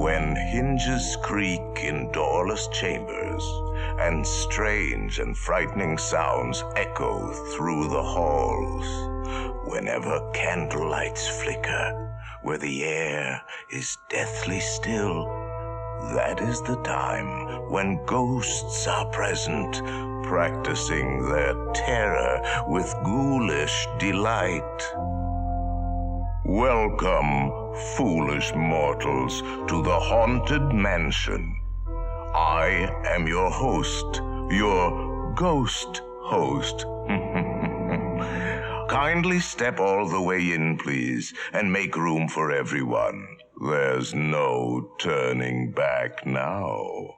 when hinges creak in doorless chambers, and strange and frightening sounds echo through the halls, whenever candlelights flicker, where the air is deathly still, that is the time when ghosts are present, practicing their terror with ghoulish delight. Welcome, foolish mortals, to the Haunted Mansion. I am your host, your ghost host. Kindly step all the way in, please, and make room for everyone. There's no turning back now.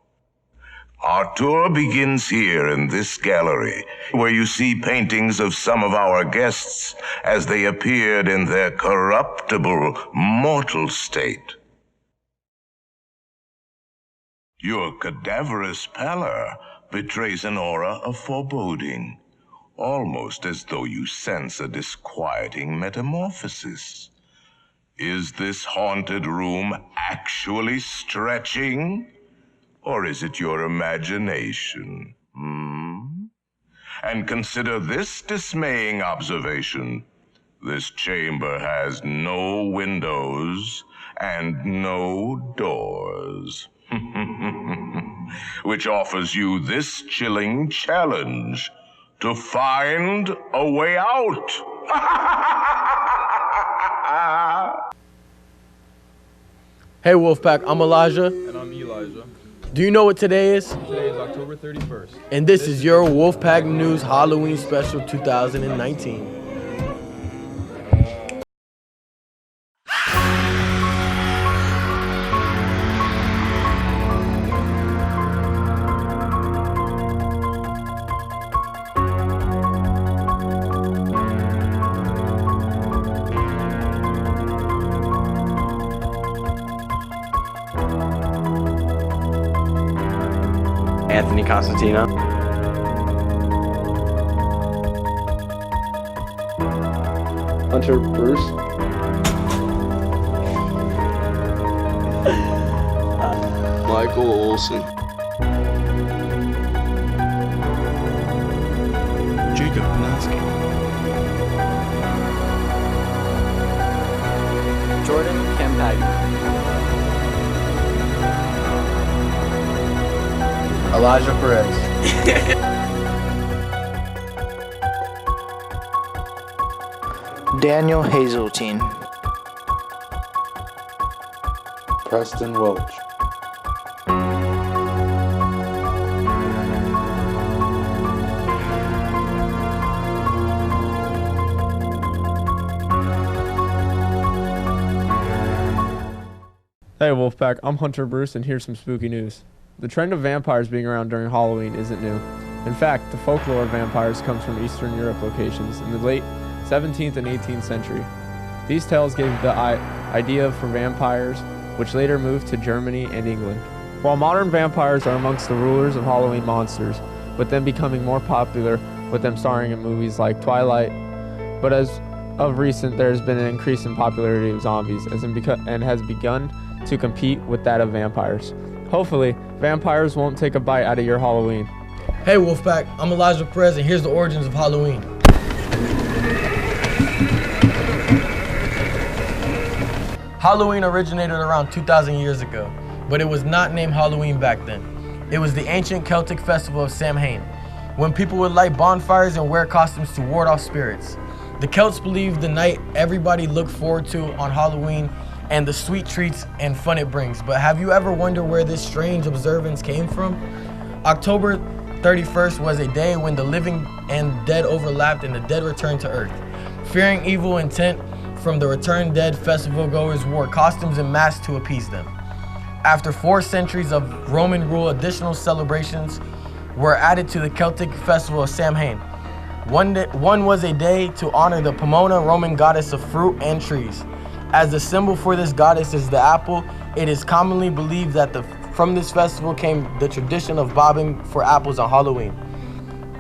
Our tour begins here in this gallery, where you see paintings of some of our guests as they appeared in their corruptible, mortal state. Your cadaverous pallor betrays an aura of foreboding, almost as though you sense a disquieting metamorphosis. Is this haunted room actually stretching? Or is it your imagination? And consider this dismaying observation. This chamber has no windows and no doors. Which offers you this chilling challenge to find a way out. Hey Wolfpack, I'm Elijah. And I'm Elijah. Do you know what today is? Today is October 31st. And this is your Wolfpack News Halloween Special 2019. Anthony Constantino. Hunter Bruce. Michael Olson. Jacob Natsky. Jordan Campagna. Elijah Perez. Daniel Hazeltine. Preston Welch. Hey Wolfpack, I'm Hunter Bruce, and here's some spooky news. The trend of vampires being around during Halloween isn't new. In fact, the folklore of vampires comes from Eastern Europe locations in the late 17th and 18th century. These tales gave the idea for vampires, which later moved to Germany and England. While modern vampires are amongst the rulers of Halloween monsters, with them becoming more popular, with them starring in movies like Twilight, but as of recent there has been an increase in popularity of zombies and has begun to compete with that of vampires. Hopefully, vampires won't take a bite out of your Halloween. Hey Wolfpack, I'm Elijah Perez, and here's the origins of Halloween. Halloween originated around 2,000 years ago, but it was not named Halloween back then. It was the ancient Celtic festival of Samhain, when people would light bonfires and wear costumes to ward off spirits. The Celts believed the night everybody looked forward to on Halloween and the sweet treats and fun it brings. But have you ever wondered where this strange observance came from? October 31st was a day when the living and dead overlapped and the dead returned to Earth. Fearing evil intent from the returned dead, festival goers wore costumes and masks to appease them. After 4 centuries of Roman rule, additional celebrations were added to the Celtic festival of Samhain. One was a day to honor the Pomona, Roman goddess of fruit and trees. As the symbol for this goddess is the apple, it is commonly believed that from this festival came the tradition of bobbing for apples on Halloween.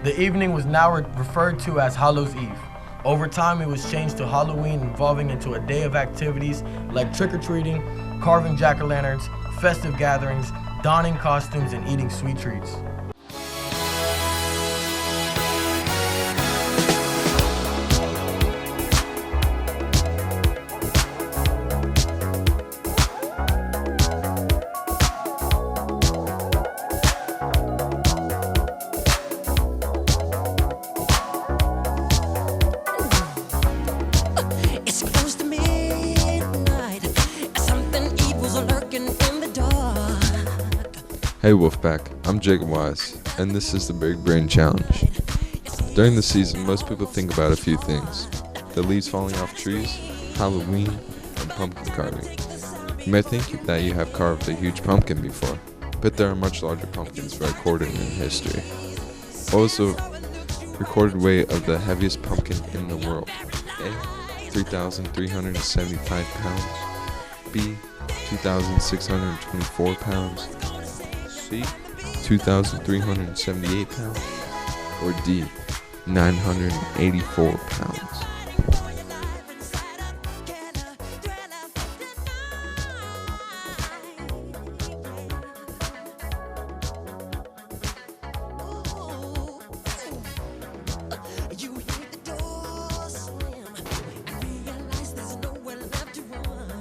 The evening was now referred to as Hallows Eve. Over time, it was changed to Halloween, evolving into a day of activities like trick-or-treating, carving jack-o'-lanterns, festive gatherings, donning costumes, and eating sweet treats. It's close to midnight. Something evil's lurking in the dark. Hey Wolfpack, I'm Jacob Wise, and this is the Big Brain Challenge. During the season, most people think about a few things. The leaves falling off trees, Halloween, and pumpkin carving. You may think that you have carved a huge pumpkin before, but there are much larger pumpkins recorded in history. What was the recorded weight of the heaviest pumpkin in the world? A. 3,375 pounds. B. 2,624 pounds. C. 2,378 pounds. Or D. 984 pounds. You hear the door slam and realize there's nowhere left to run.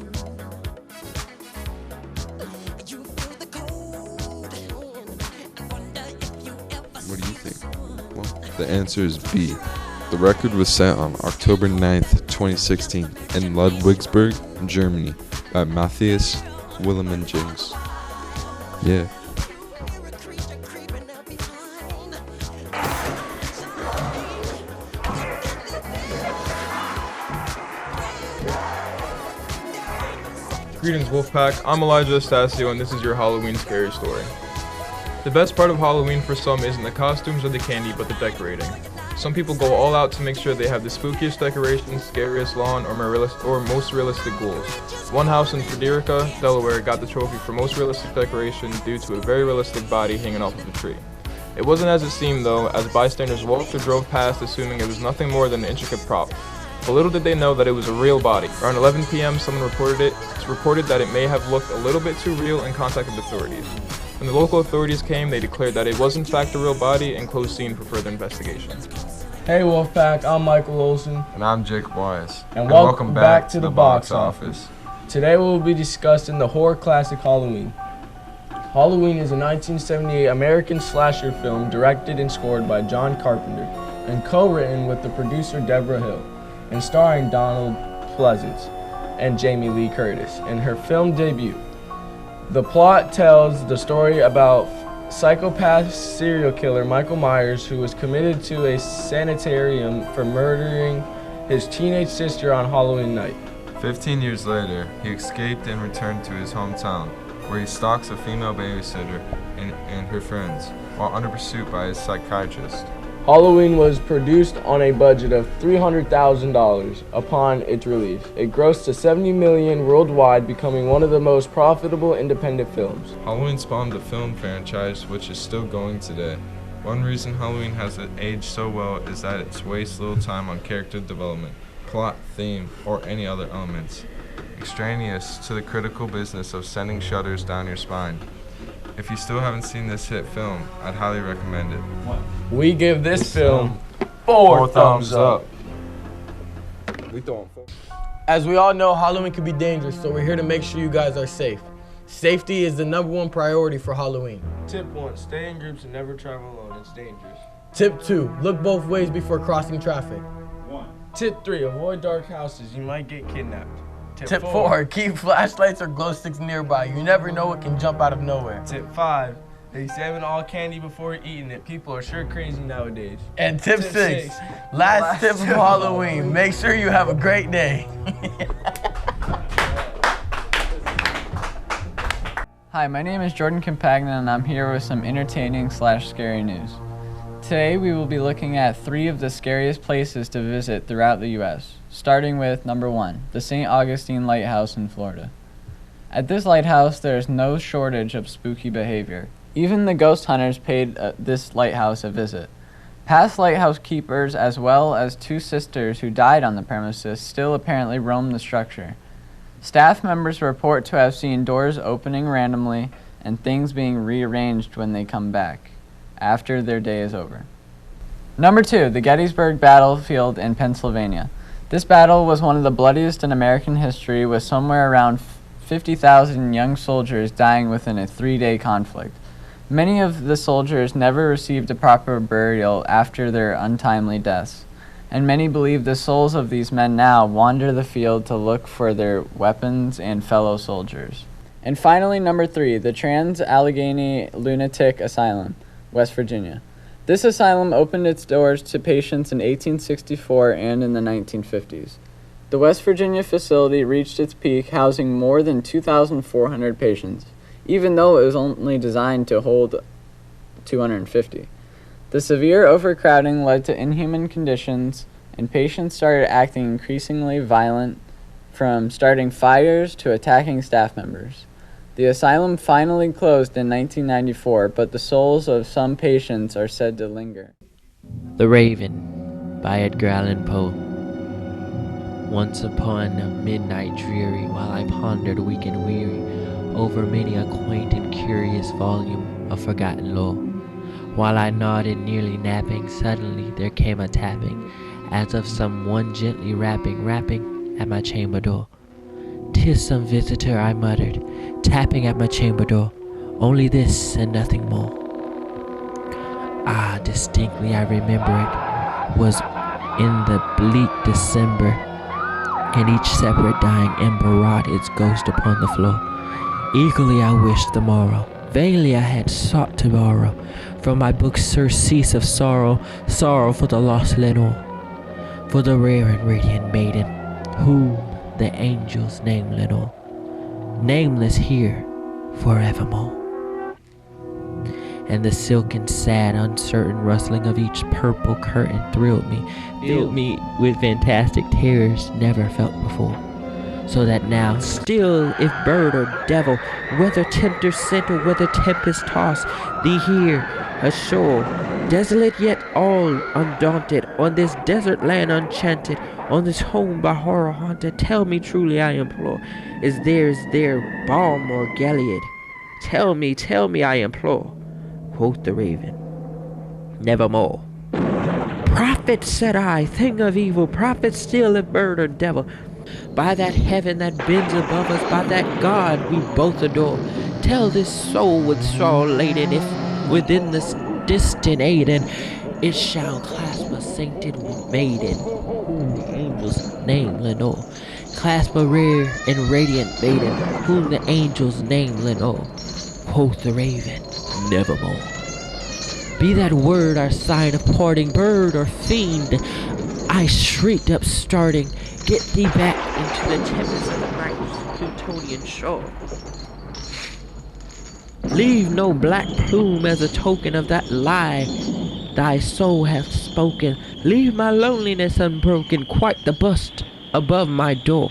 You feel the cold hand and wonder if you ever What do you think? Well, the answer is B. The record was set on October 9th, 2016 in Ludwigsburg, Germany by Matthias Willemengings. Yeah. You're a creature creeping up behind. Greetings, Wolfpack. I'm Elijah Estasio, and this is your Halloween scary story. The best part of Halloween for some isn't the costumes or the candy, but the decorating. Some people go all out to make sure they have the spookiest decorations, scariest lawn, or most realistic ghouls. One house in Frederica, Delaware, got the trophy for most realistic decoration due to a very realistic body hanging off of a tree. It wasn't as it seemed, though, as bystanders walked or drove past assuming it was nothing more than an intricate prop. But little did they know that it was a real body. Around 11 p.m., someone reported that it may have looked a little bit too real and contacted authorities. When the local authorities came, they declared that it was in fact a real body and closed scene for further investigation. Hey Wolfpack, I'm Michael Olson, And I'm Jake Wise. and welcome back to the box office. Today we'll be discussing the horror classic Halloween. Halloween is a 1978 American slasher film directed and scored by John Carpenter and co-written with the producer Deborah Hill and starring Donald Pleasance and Jamie Lee Curtis in her film debut. The plot tells the story about psychopath serial killer Michael Myers, who was committed to a sanitarium for murdering his teenage sister on Halloween night. 15 years later, he escaped and returned to his hometown, where he stalks a female babysitter and her friends, while under pursuit by his psychiatrist. Halloween was produced on a budget of $300,000 upon its release. It grossed to $70 million worldwide, becoming one of the most profitable independent films. Halloween spawned the film franchise, which is still going today. One reason Halloween has aged so well is that it wastes little time on character development, plot, theme, or any other elements extraneous to the critical business of sending shudders down your spine. If you still haven't seen this hit film, I'd highly recommend it. We give this film 4 thumbs up. As we all know, Halloween can be dangerous, so we're here to make sure you guys are safe. Safety is the #1 priority for Halloween. Tip 1, stay in groups and never travel alone. It's dangerous. Tip 2, look both ways before crossing traffic. Tip 3, avoid dark houses. You might get kidnapped. Tip 4, keep flashlights or glow sticks nearby. You never know what can jump out of nowhere. Tip 5, examine all candy before eating it. People are sure crazy nowadays. And tip 6, last tip of Halloween, make sure you have a great day. Hi, my name is Jordan Campagna and I'm here with some entertaining / scary news. Today we will be looking at 3 of the scariest places to visit throughout the U.S., starting with number 1, the St. Augustine Lighthouse in Florida. At this lighthouse, there is no shortage of spooky behavior. Even the ghost hunters paid this lighthouse a visit. Past lighthouse keepers, as well as 2 sisters who died on the premises, still apparently roam the structure. Staff members report to have seen doors opening randomly and things being rearranged when they come back after their day is over. Number 2, the Gettysburg Battlefield in Pennsylvania. This battle was one of the bloodiest in American history, with somewhere around 50,000 young soldiers dying within a 3-day conflict. Many of the soldiers never received a proper burial after their untimely deaths, and many believe the souls of these men now wander the field to look for their weapons and fellow soldiers. And finally, number 3, the Trans-Allegheny Lunatic Asylum, West Virginia. This asylum opened its doors to patients in 1864 and in the 1950s. The West Virginia facility reached its peak, housing more than 2,400 patients, even though it was only designed to hold 250. The severe overcrowding led to inhuman conditions, and patients started acting increasingly violent, from starting fires to attacking staff members. The asylum finally closed in 1994, but the souls of some patients are said to linger. The Raven by Edgar Allan Poe. Once upon a midnight dreary, while I pondered weak and weary over many a quaint and curious volume of forgotten lore, while I nodded, nearly napping, suddenly there came a tapping, as of some one gently rapping at my chamber door. "'Tis some visitor," I muttered, tapping at my chamber door, "only this and nothing more." Ah, distinctly I remember it was in the bleak December, and each separate dying ember wrought its ghost upon the floor. Eagerly I wished the morrow, vainly I had sought to borrow from my book surcease of sorrow, sorrow for the lost Lenore, for the rare and radiant maiden, who the angels name Lenore, nameless here forevermore. And the silken, sad, uncertain rustling of each purple curtain thrilled me, filled me with fantastic terrors never felt before. So that now, still, if bird or devil, whether tempter sent or whether tempest tossed thee here ashore, desolate yet all undaunted, on this desert land enchanted, on this home by horror haunted, tell me truly I implore, is there balm or Gilead? Tell me I implore. Quoth the Raven, "Nevermore." "Prophet," said I, "thing of evil, prophet still, if bird or devil, by that heaven that bends above us, by that God we both adore, tell this soul with sorrow laden, if within this distant Aden it shall clasp a sainted maiden, whom the angels name Lenore, clasp a rare and radiant maiden, whom the angels name Lenore." Quoth the Raven, "Nevermore." Be that word our sign of parting, bird or fiend, I shrieked up starting, get thee back into the tempest of the night's Plutonian shore. Leave no black plume as a token of that lie thy soul hath spoken. Leave my loneliness unbroken, quite the bust above my door.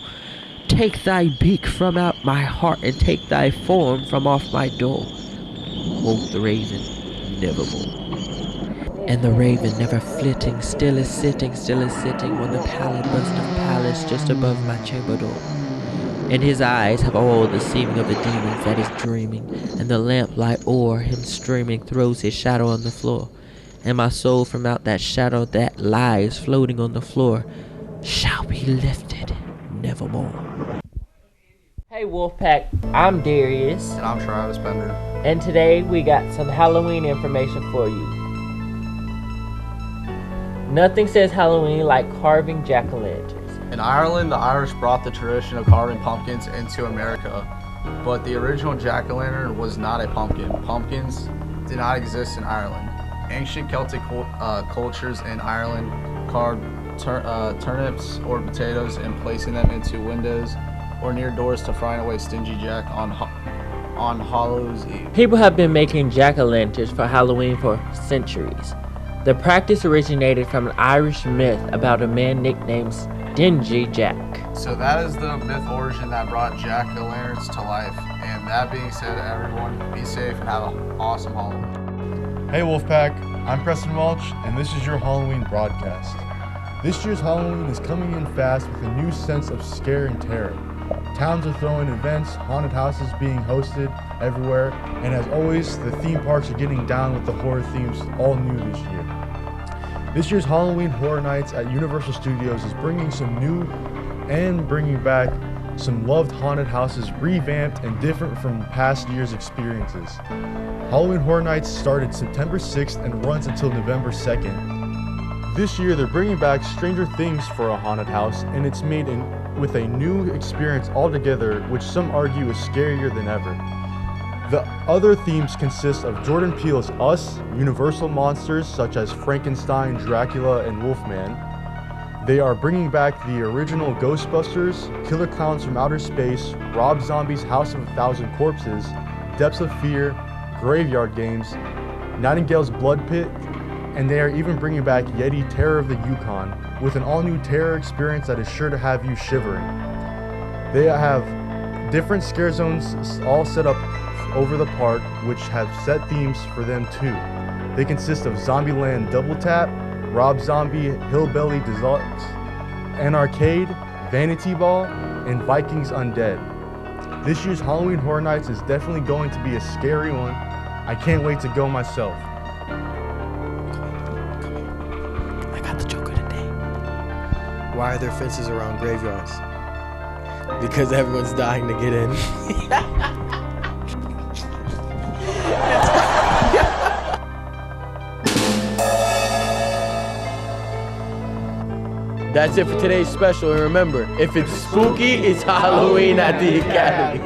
Take thy beak from out my heart, and take thy form from off my door. Quoth the Raven, "Nevermore." And the Raven, never flitting, still is sitting on the pallid bust of Pallas just above my chamber door. And his eyes have all the seeming of the demons that is dreaming, and the lamplight o'er him streaming throws his shadow on the floor. And my soul from out that shadow that lies floating on the floor shall be lifted nevermore. Hey Wolfpack, I'm Darius. And I'm Travis Bender. And today we got some Halloween information for you. Nothing says Halloween like carving jack-o'-lanterns. In Ireland, the Irish brought the tradition of carving pumpkins into America, but the original jack-o'-lantern was not a pumpkin. Pumpkins did not exist in Ireland. Ancient Celtic cultures in Ireland carved turnips or potatoes and placing them into windows or near doors to frighten away stingy Jack on Hallows Eve. People have been making jack-o'-lanterns for Halloween for centuries. The practice originated from an Irish myth about a man nicknamed Stingy Jack. So that is the myth origin that brought jack-o'-lanterns to life. And that being said, everyone, be safe and have an awesome Halloween. Hey Wolfpack, I'm Preston Welch, and this is your Halloween broadcast. This year's Halloween is coming in fast with a new sense of scare and terror. Towns are throwing events, haunted houses being hosted everywhere, and as always, the theme parks are getting down with the horror themes, all new this year. This year's Halloween Horror Nights at Universal Studios is bringing some new and bringing back some loved haunted houses revamped and different from past year's experiences. Halloween Horror Nights started September 6th and runs until November 2nd. This year they're bringing back Stranger Things for a haunted house, and it's made with a new experience altogether, which some argue is scarier than ever. The other themes consist of Jordan Peele's Us, Universal monsters such as Frankenstein, Dracula, and Wolfman. They are bringing back the original Ghostbusters, Killer Clowns from Outer Space, Rob Zombie's House of a Thousand Corpses, Depths of Fear, Graveyard Games, Nightingale's Blood Pit, and they are even bringing back Yeti Terror of the Yukon with an all-new terror experience that is sure to have you shivering. They have different scare zones all set up over the park, which have set themes for them too. They consist of Zombieland Double Tap, Rob Zombie Hillbilly Deluxe, an arcade, Vanity Ball, and Vikings Undead. This year's Halloween Horror Nights is definitely going to be a scary one. I can't wait to go myself. I got the Joker today. Why are there fences around graveyards? Because everyone's dying to get in. That's it for today's special, and remember, if it's spooky, it's Halloween at the Academy.